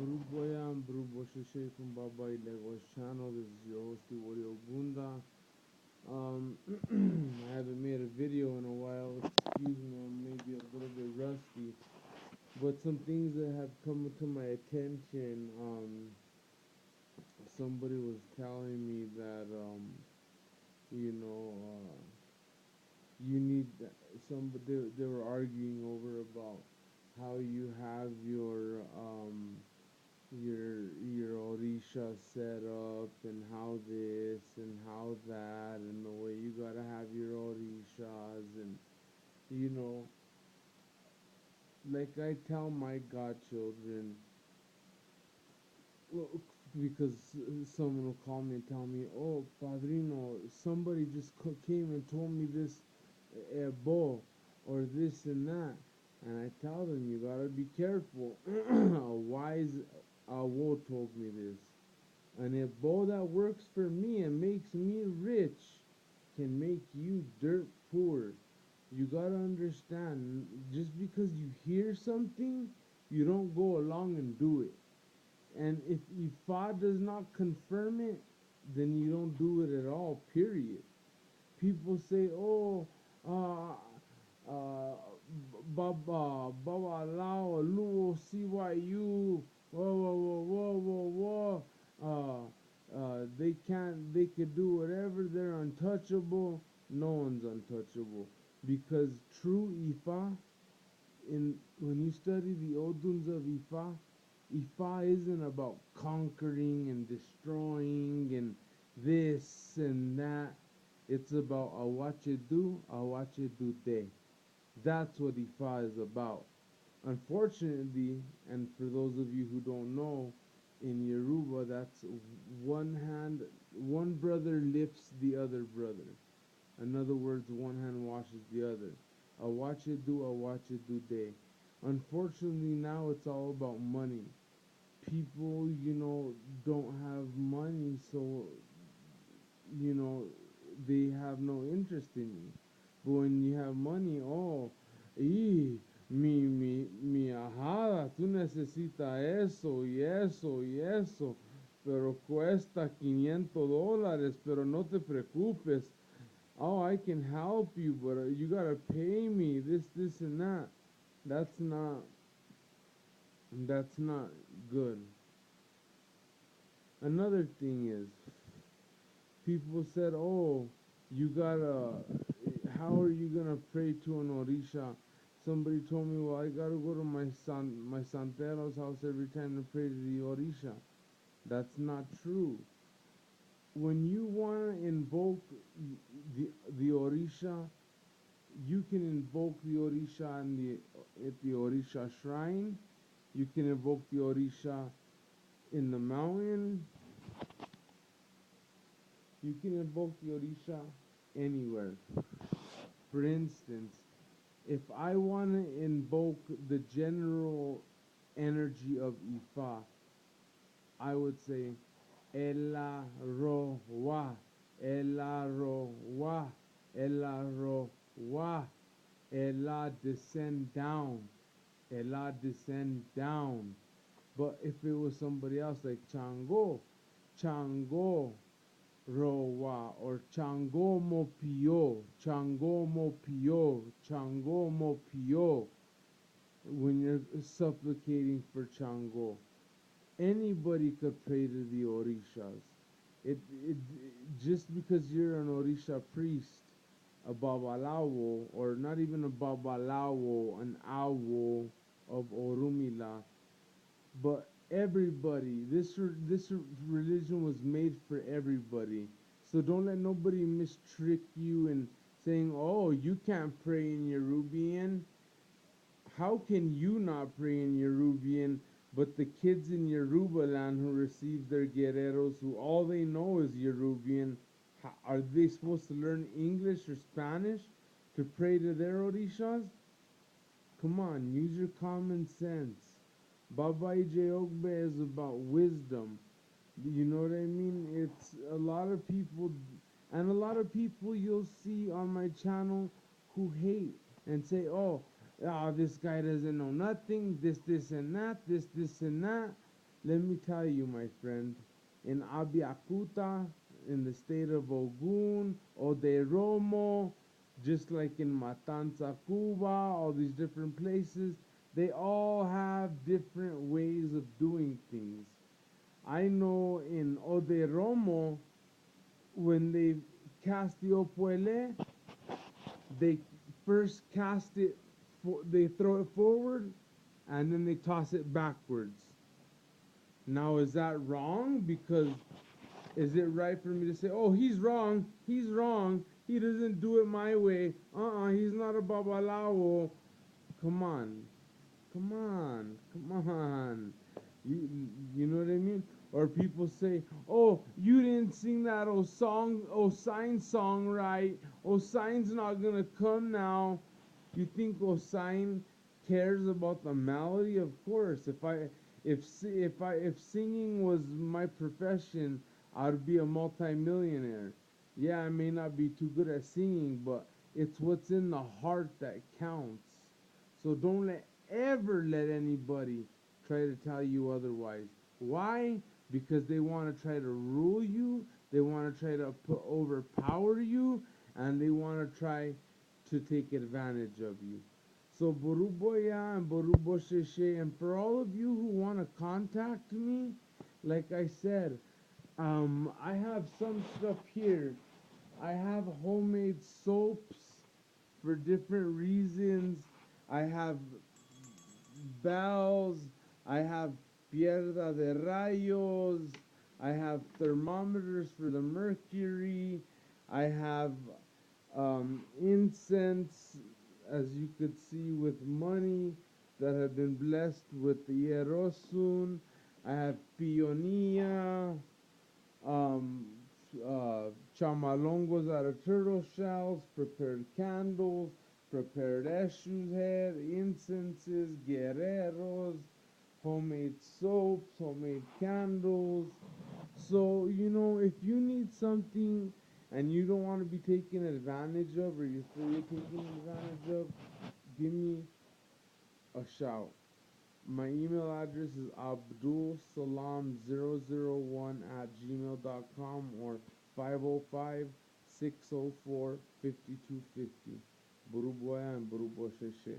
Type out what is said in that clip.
Baruboyam, Baruboshe from Baba Ilego's channel. This is your host, Wario Gunda. I haven't made a video in a while. Excuse me, I'm maybe a little bit rusty. But some things that have come to my attention. Somebody was telling me that, you know, you need somebody. They were arguing over about how you have your Orisha set up and how this and how that and the way you gotta have your Orishas and you know like I tell my godchildren well, because someone will call me and tell me, oh Padrino, somebody just came and told me this bo or this and that, and I tell them you gotta be careful. A wise awo told me this. And if all that works for me and makes me rich can make you dirt poor, you gotta understand, just because you hear something, you don't go along and do it. And if Ifa does not confirm it, then you don't do it at all, period. People say, oh, uh, Baba Lao, Luo, CYU, whoa, whoa, whoa, whoa, whoa, whoa. They can't, they could do whatever, they're untouchable. No one's untouchable. Because true Ifa, when you study the Oduns of Ifa, Ifa isn't about conquering and destroying and this and that. It's about awache do, that's what Ifa is about. Unfortunately, and for those of you who don't know, in Yoruba, that's one hand, one brother lifts the other brother. In other words, one hand washes the other. Awache do, Unfortunately, now it's all about money. People, don't have money, so, you know, they have no interest in you. But when you have money, oh, y mi ajada, tú necesitas eso y eso y eso, pero cuesta $500, pero no te preocupes. Oh, I can help you, but you gotta pay me this, and that. That's not, that's not good. Another thing is, people said, oh, you gotta, how are you gonna pray to an Orisha? Somebody told me, well, I gotta go to my Santero's house every time to pray to the Orisha. That's not true. When you wanna invoke the the Orisha, you can invoke the Orisha at the Orisha shrine. You can invoke the Orisha in the mountain. You can invoke the Orisha anywhere. For instance, if I want to invoke the general energy of Ifa, I would say Ela ro wa, Ela ro wa, Ela ro wa, Ela descend down, Ela descend down. But if it was somebody else like Chango, Chango Rowa or Changomo Pio, Changomo Pio, Changomo Pio, when you're supplicating for Chango, anybody could pray to the Orishas. It just because you're an Orisha priest, a Babalawo, or not even a Babalawo, an Awo of Orumila, but everybody. This religion was made for everybody. So don't let nobody mistrick you in saying, "Oh, you can't pray in Yorubian." How can you not pray in Yorubian, but the kids in Yoruba land who receive their guerreros, who all they know is Yorubian, are they supposed to learn English or Spanish to pray to their orishas? Come on, use your common sense. Baba Ogbe is about wisdom. You know what I mean? It's a lot of people, and a lot of people you'll see on my channel who hate and say, oh, this guy doesn't know nothing, this, and that, this, and that. Let me tell you, my friend, in Abiakuta, in the state of Ogun, Oderomo, just like in Matanza, Cuba, all these different places, they all have different ways of doing things. I know in Oderomo, when they cast the Opoele, they first cast it, they throw it forward, and then they toss it backwards. Now, is that wrong? Because is it right for me to say, oh, he's wrong, he doesn't do it my way, he's not a babalao? Come on, come on, come on. You, you know what I mean? Or people say, oh, you didn't sing that Osign song right. Osign's not gonna come now. You think Osign cares about the melody? Of course. If singing was my profession, I'd be a multimillionaire. Yeah, I may not be too good at singing, but it's what's in the heart that counts. So don't ever let anybody try to tell you otherwise. Why? Because they want to try to rule you, they want to try to overpower you, and they want to try to take advantage of you. So Boruboya and Borubo Sheshe, and for all of you who want to contact me, like I said, I have some stuff here. I have homemade soaps for different reasons. I have bells. I have pierda de rayos. I have thermometers for the mercury. I have incense, as you could see, with money that have been blessed with the Yerosun. I have Pionia, um, chamalongos out of turtle shells, prepared candles, prepared eshu's head, incenses, guerreros, homemade soaps, homemade candles. So, if you need something and you don't want to be taken advantage of, or you feel you're taken advantage of, give me a shout. My email address is abdulsalam001 at gmail.com or 505 604 5250. Buruboya and Burubo Sheshe.